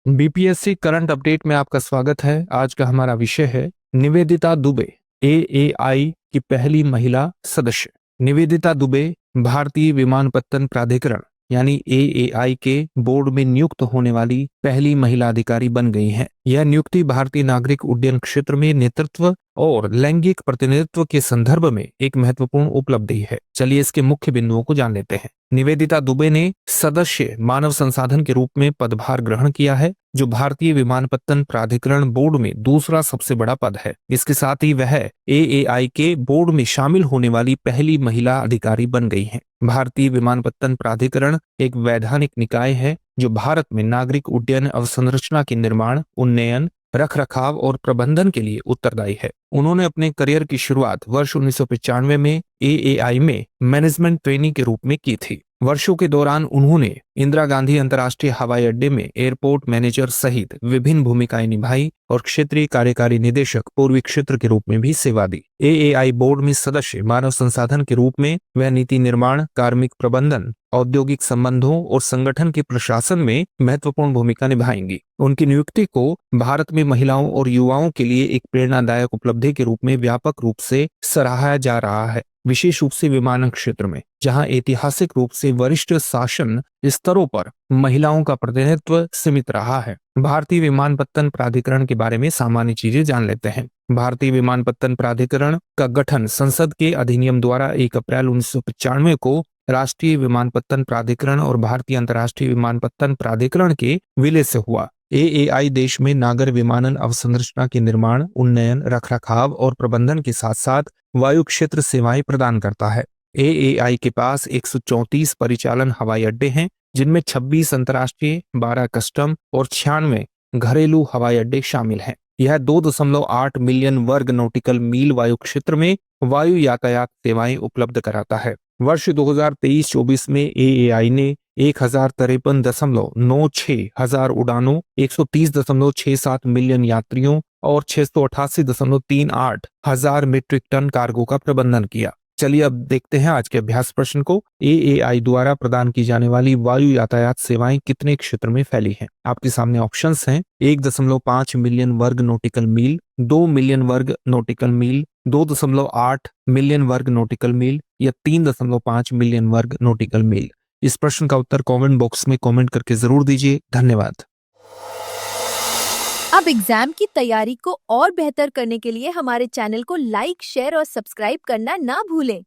BPSC current update में आपका स्वागत है। आज का हमारा विषय है निवेदिता दुबे, एएआई की पहली महिला सदस्य। निवेदिता दुबे भारतीय विमानपत्तन प्राधिकरण यानी एएआई के बोर्ड में नियुक्त होने वाली पहली महिला अधिकारी बन गई हैं। यह नियुक्ति भारतीय नागरिक उड्डयन क्षेत्र में नेतृत्व और लैंगिक प्रतिनिधित्व के संदर्भ में एक महत्वपूर्ण उपलब्धि है। चलिए इसके मुख्य बिंदुओं को जान लेते हैं। निवेदिता दुबे ने सदस्य मानव संसाधन के रूप में पदभार ग्रहण किया है, जो भारतीय विमानपत्तन प्राधिकरण बोर्ड में दूसरा सबसे बड़ा पद है। इसके साथ ही वह एएआई के बोर्ड में शामिल होने वाली पहली महिला अधिकारी बन गई हैं। भारतीय विमानपत्तन प्राधिकरण एक वैधानिक निकाय है जो भारत में नागरिक उड्डयन अवसंरचना के निर्माण, उन्नयन, रखरखाव और प्रबंधन के लिए उत्तरदायी है। उन्होंने अपने करियर की शुरुआत वर्ष 1995 में एएआई में मैनेजमेंट ट्रेनी के रूप में की थी। वर्षों के दौरान उन्होंने इंदिरा गांधी अंतर्राष्ट्रीय हवाई अड्डे में एयरपोर्ट मैनेजर सहित विभिन्न भूमिकाएं निभाई और क्षेत्रीय कार्यकारी निदेशक पूर्वी क्षेत्र के रूप में भी सेवा दी। एएआई बोर्ड में सदस्य मानव संसाधन के रूप में वह नीति निर्माण, कार्मिक प्रबंधन, औद्योगिक संबंधों और संगठन के प्रशासन में महत्वपूर्ण भूमिका निभाएंगी। उनकी नियुक्ति को भारत में महिलाओं और युवाओं के लिए एक प्रेरणादायक उपलब्धि के रूप में व्यापक रूप से सराहा जा रहा है, विशेष रूप से विमानन क्षेत्र में, जहां ऐतिहासिक रूप से वरिष्ठ शासन स्तरों पर महिलाओं का प्रतिनिधित्व सीमित रहा है। भारतीय विमानपत्तन प्राधिकरण के बारे में सामान्य चीजें जान लेते हैं। भारतीय विमानपत्तन प्राधिकरण का गठन संसद के अधिनियम द्वारा 1 अप्रैल 1995 को राष्ट्रीय विमानपत्तन प्राधिकरण और भारतीय अंतर्राष्ट्रीय विमानपत्तन प्राधिकरण के विलय से हुआ। एएआई देश में नागर विमानन अवसंरचना के निर्माण, उन्नयन, रखरखाव और प्रबंधन के साथ साथ वायु क्षेत्र सेवाएं प्रदान करता है। एएआई के पास 134 परिचालन हवाई अड्डे हैं, जिनमें 26 अंतर्राष्ट्रीय, 12 कस्टम और 96 घरेलू हवाई अड्डे शामिल हैं। यह 2.8 मिलियन वर्ग नॉटिकल मील वायु क्षेत्र में वायु यातायात सेवाएं उपलब्ध कराता है। वर्ष 2023-24 में एएआई ने 1053.96 हजार उड़ानों, 130.67 मिलियन यात्रियों और 688.38 हजार मीट्रिक टन कार्गो का प्रबंधन किया। चलिए अब देखते हैं आज के अभ्यास प्रश्न को। एएआई द्वारा प्रदान की जाने वाली वायु यातायात सेवाएं कितने क्षेत्र में फैली हैं? आपके सामने ऑप्शंस हैं 1.5 मिलियन वर्ग नॉटिकल मील, 2 मिलियन वर्ग नॉटिकल मील, 2.8 मिलियन वर्ग नॉटिकल मील या 3.5 मिलियन वर्ग नॉटिकल मील। इस प्रश्न का उत्तर कमेंट बॉक्स में कमेंट करके जरूर दीजिए। धन्यवाद। अब एग्जाम की तैयारी को और बेहतर करने के लिए हमारे चैनल को लाइक, शेयर और सब्सक्राइब करना ना भूलें।